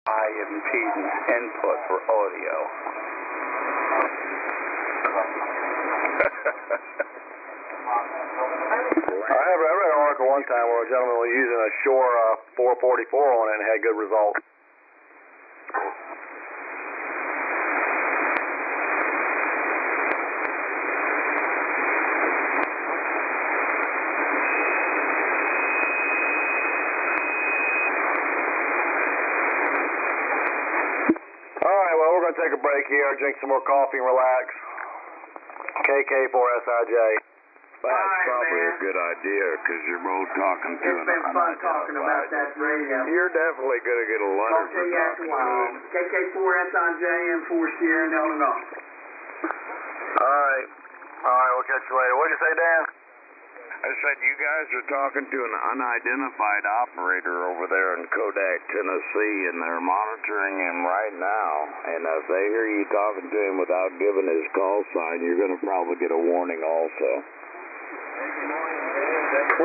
high impedance input for audio. I read an article one time where a gentleman was using a Shure 444 on it and had good results. Alright, well, we're going to take a break here, drink some more coffee and relax. KK4SIJ. That's probably a good idea, because you're both talking to It's been fun talking about that radio. You're definitely going to get a letter Talk to for you after a talking while. to him. KK4SIJ and 4 Sierra and Illinois. Alright, we'll catch you later. What'd you say, Dan? I said you guys are talking to an unidentified operator over there in Kodak, Tennessee, and they're monitoring him right now. And if they hear you talking to him without giving his call sign, you're going to probably get a warning also.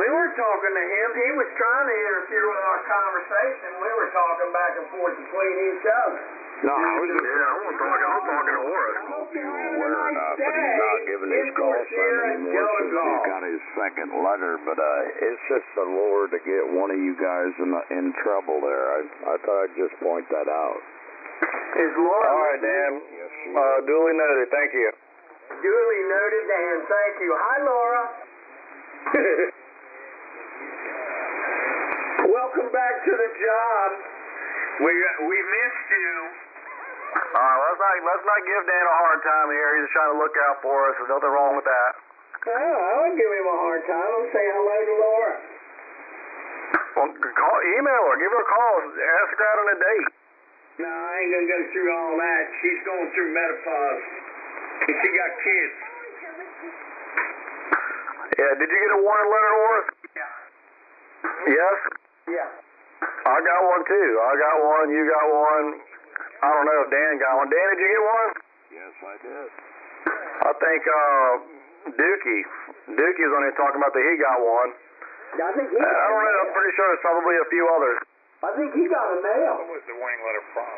We weren't talking to him. He was trying to interfere with our conversation. We were talking back and forth between each other. No, I was just I'm talking to Horace. you were aware or not, but he's not giving his call sign anymore since he got his second letter. But it's just the lure to get one of you guys in trouble there. I thought I'd just point that out. Is Laura? All right, Dan. Duly noted. Thank you. Duly noted, Dan. Thank you. Hi, Laura. Welcome back to the job. We missed you. Let's not give Dan a hard time here. He's just trying to look out for us. There's nothing wrong with that. Oh, I wouldn't give him a hard time. I'm saying hello to Laura. Well, email her. Give her a call. Ask her out on a date. No, I ain't gonna go through all that. She's going through menopause. And she got kids. Yeah, did you get a warning letter, Horace? Yeah. Yes? Yeah. I got one, too. I got one. You got one. I don't know if Dan got one. Dan, did you get one? Yes, I did. I think Dookie was on here talking about that he got one. I think he I don't know. I'm pretty sure there's probably a few others. I think he got a mail. What was the warning letter from?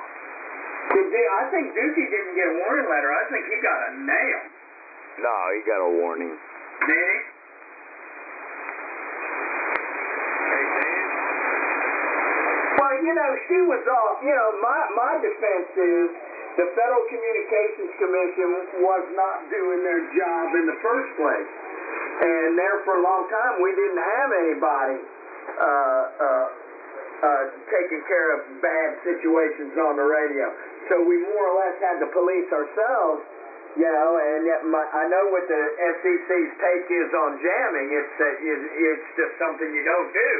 I think Dookie didn't get a warning letter. I think he got a nail. No, he got a warning. Did he? Well, she was off. My defense is the Federal Communications Commission was not doing their job in the first place. And there for a long time, we didn't have anybody taking care of bad situations on the radio. So we more or less had to police ourselves, and yet I know what the FCC's take is on jamming. It's just something you don't do.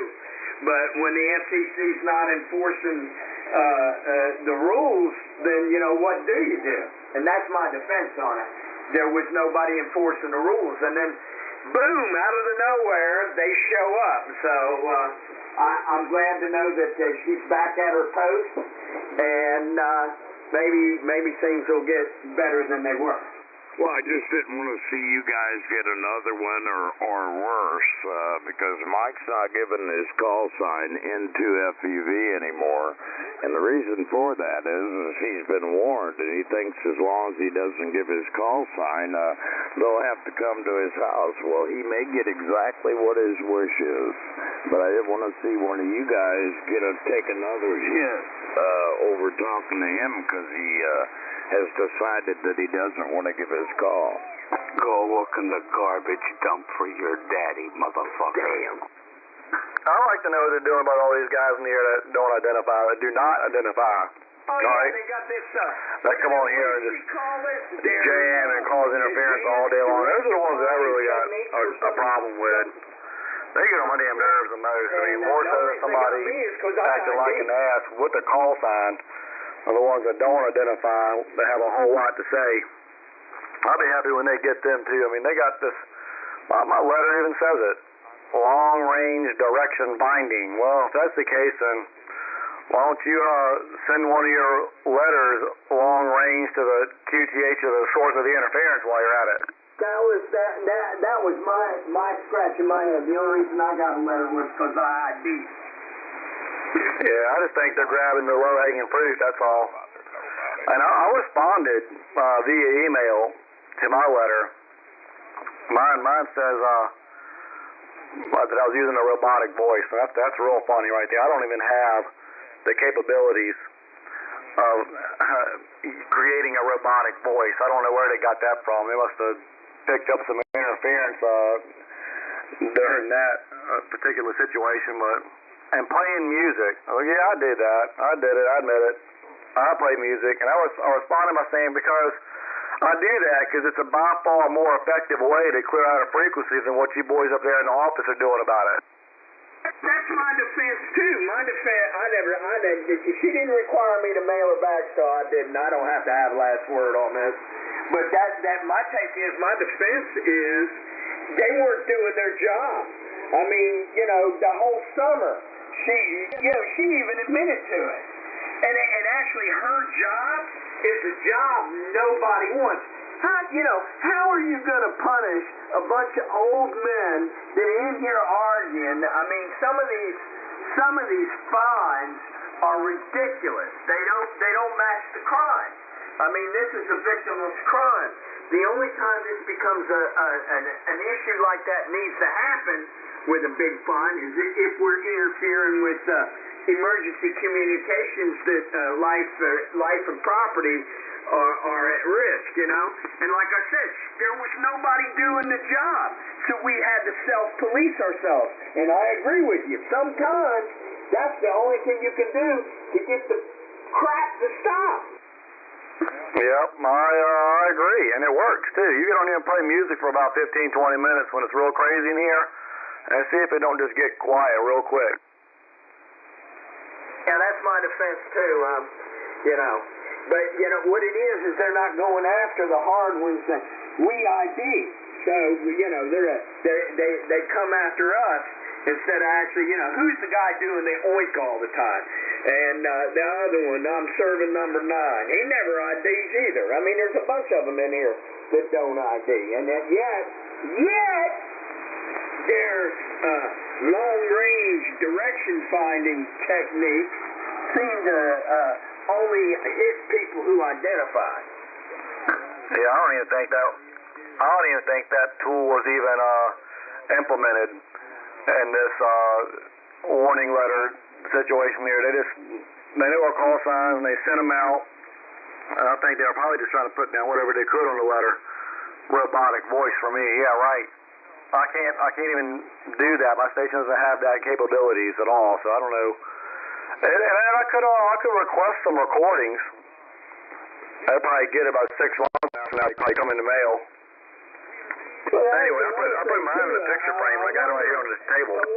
But when the FCC's not enforcing the rules, then, what do you do? And that's my defense on it. There was nobody enforcing the rules. And then, boom, out of the nowhere, they show up. So I'm glad to know that she's back at her post. And maybe things will get better than they were. Well, I just didn't want to see you guys get another one or worse, because Mike's not giving his call sign into FEV anymore. And the reason for that is he's been warned, and he thinks as long as he doesn't give his call sign, they'll have to come to his house. Well, he may get exactly what his wish is, but I didn't want to see one of you guys take another hit over talking to him, because he has decided that he doesn't want to give his call. Go look in the garbage dump for your daddy, motherfucker. Damn. I'd like to know what they're doing about all these guys in the air that don't identify, that do not identify. Oh, yeah, Right. they got this That come on here and just jam and cause interference all day long. Those are the ones that I really got a problem with. They get on my damn nerves the most. I mean, more so than somebody acting like an ass with a call sign are the ones that don't identify, that have a whole lot to say. I'll be happy when they get them, too. I mean, they got this, my letter even says it, long-range direction binding. Well, if that's the case, then why don't you send one of your letters long-range to the QTH of the source of the interference while you're at it? That was my scratch in my head. The only reason I got a letter was because I ID'd. Yeah, I just think they're grabbing the low-hanging fruit, that's all. And I responded via email to my letter. Mine says that I was using a robotic voice. That's real funny right there. I don't even have the capabilities of creating a robotic voice. I don't know where they got that from. They must have picked up some interference during that particular situation. And playing music. Oh yeah, I did that. I did it. I admit it. I play music, and I responded by saying because I do that because it's a by far more effective way to clear out a frequency than what you boys up there in the office are doing about it. That's my defense too. My defense, she didn't require me to mail her back, so I didn't. I don't have to have last word on this. But that my take is, my defense is, they weren't doing their job. I mean, the whole summer, she even admitted to it. And actually, her job is a job nobody wants. How are you going to punish a bunch of old men that are in here arguing? I mean, some of these fines are ridiculous. They don't match the crime. I mean, this is a victimless crime. The only time this becomes an issue like that needs to happen with a big fine is if we're interfering with emergency communications that life and property are at risk, And like I said, there was nobody doing the job, so we had to self-police ourselves. And I agree with you. Sometimes that's the only thing you can do to get the crap to stop. Yep, I agree, and it works too. You get on here and play music for about 15, 20 minutes when it's real crazy in here, and see if it don't just get quiet real quick. Yeah, that's my defense too. But what it is they're not going after the hard ones that we ID. So they come after us instead of actually who's the guy doing the oink all the time, and the other one, I'm serving number 9. He never IDs either. I mean, there's a bunch of them in here that don't ID, and yet their long-range direction-finding techniques seem to only hit people who identify. Yeah, I don't even think that tool was even implemented in this warning letter situation here. They knew our call signs and they sent them out. And I think they were probably just trying to put down whatever they could on the letter. Robotic voice for me. Yeah, right. I can't even do that. My station doesn't have that capabilities at all, so I don't know. And I could request some recordings. I'd probably get about 6 months from now. They'd probably come in the mail. Well, anyway, I put mine in the picture frame. I got it right here on this table. I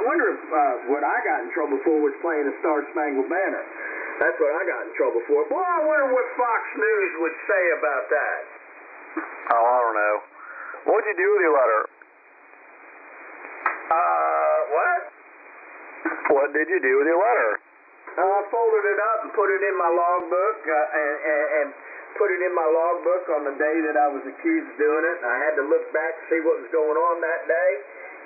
wonder if what I got in trouble for was playing a Star Spangled Banner. That's what I got in trouble for. Boy, I wonder what Fox News would say about that. Oh, I don't know. What'd you do with your letter? What? What did you do with your letter? I folded it up and put it in my logbook, and put it in my logbook on the day that I was accused of doing it. I had to look back to see what was going on that day,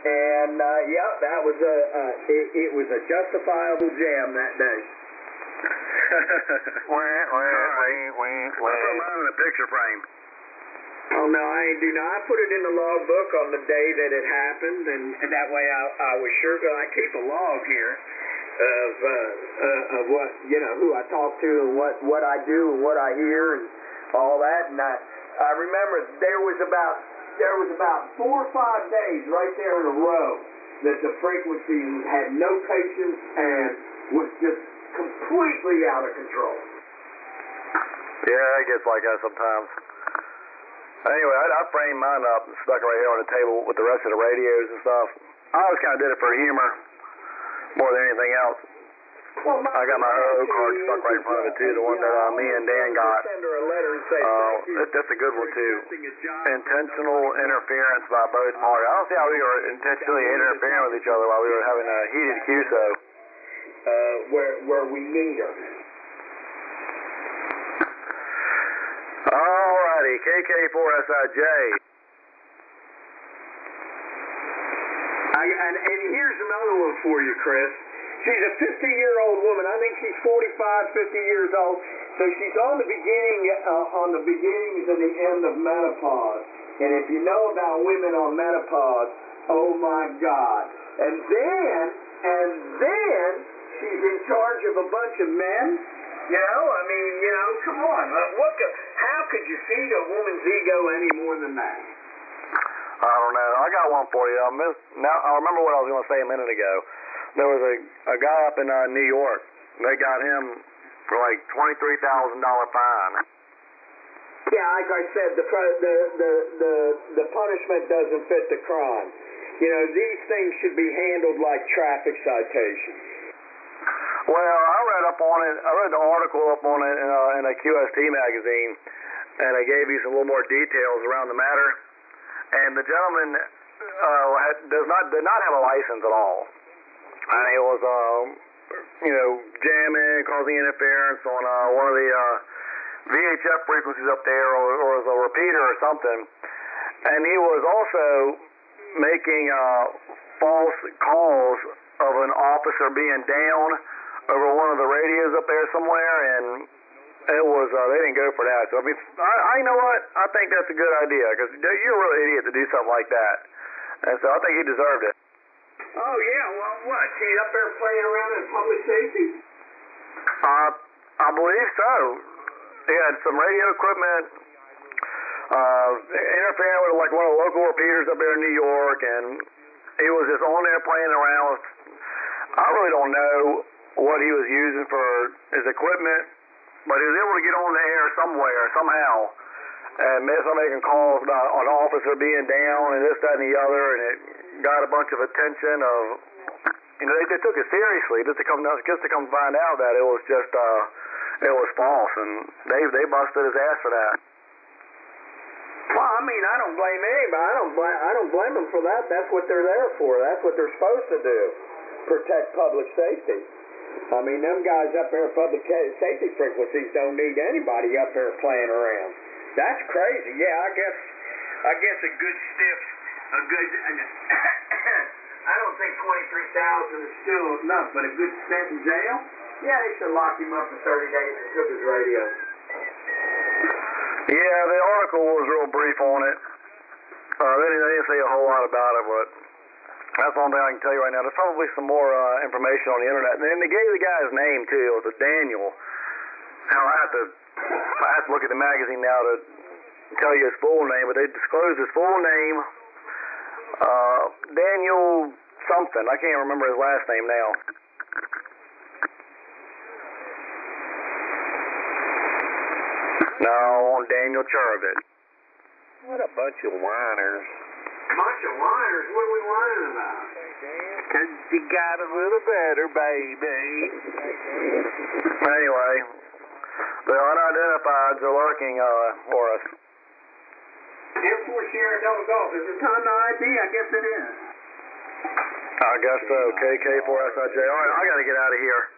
and that was it was a justifiable jam that day. I put mine in a picture frame. Oh no, I ain't do no. I put it in the logbook on the day that it happened, and that way I was sure. Cause I keep a log here of what who I talk to and what I do and what I hear and all that. And I remember there was about 4 or 5 days right there in a row that the frequency had no patience and was just completely out of control. Yeah, it gets like that sometimes. Anyway, I framed mine up and stuck it right here on the table with the rest of the radios and stuff. I always kind of did it for humor more than anything else. Well, I got my O card stuck right in front of it too, the one that me and Dan got. Send her a letter and say, that's a good one too. Intentional interference by both parties. I don't see how we were intentionally interfering with each other while we were having a heated QSO. Where we need her. Alrighty, KK4SIJ. I And here's another one for you, Chris. She's a 50-year-old woman. I think she's 45, 50 years old. So she's on the beginnings and the end of menopause. And if you know about women on menopause, oh my God. And then she's in charge of a bunch of men. Come on. How could you feed a woman's ego any more than that? I don't know. I got one for you. I remember what I was going to say a minute ago. There was a guy up in New York. They got him for like $23,000 fine. Yeah, like I said, the punishment doesn't fit the crime. These things should be handled like traffic citations. Well, I read the article up on it in a QST magazine, and they gave you some little more details around the matter. And the gentleman did not have a license at all. And he was, jamming, causing interference on one of the VHF frequencies up there, or as a repeater or something. And he was also making false calls of an officer being down over one of the radios up there somewhere, and it was they didn't go for that. So I mean, you know what? I think that's a good idea, because you're a real idiot to do something like that. And so I think he deserved it. Oh yeah, well what? He's up there playing around in public safety? I believe so. He had some radio equipment interfering with like one of the local repeaters up there in New York, and he was just on there playing around with. I really don't know what he was using for his equipment, but he was able to get on the air somewhere, somehow, and start making calls about an officer being down and this, that, and the other, and it got a bunch of attention of, they took it seriously just to come find out that it was just, it was false, and they busted his ass for that. Well, I mean, I don't blame anybody. I don't blame them for that. That's what they're there for. That's what they're supposed to do. Protect public safety. I mean, them guys up there at public safety frequencies don't need anybody up there playing around. That's crazy. Yeah, I guess a good stiff, I don't think 23,000 is still enough, but a good stint in jail? Yeah, they should lock him up for 30 days and took his radio. Yeah, the article was real brief on it. They didn't say a whole lot about it, but that's the only thing I can tell you right now. There's probably some more information on the internet. And then they gave the guy's name, too. It was a Daniel. Now, I have to look at the magazine now to tell you his full name, but they disclosed his full name, Daniel something. I can't remember his last name now. No, Daniel Chervit. What a bunch of whiners. Bunch of whiners? What are we whining about? Because you got a little better, baby. Anyway, the unidentifieds are lurking for us. Air Force Sierra Delta Golf. Is it time to ID? I guess it is. I guess so. KK4SIJ. All right, I got to get out of here.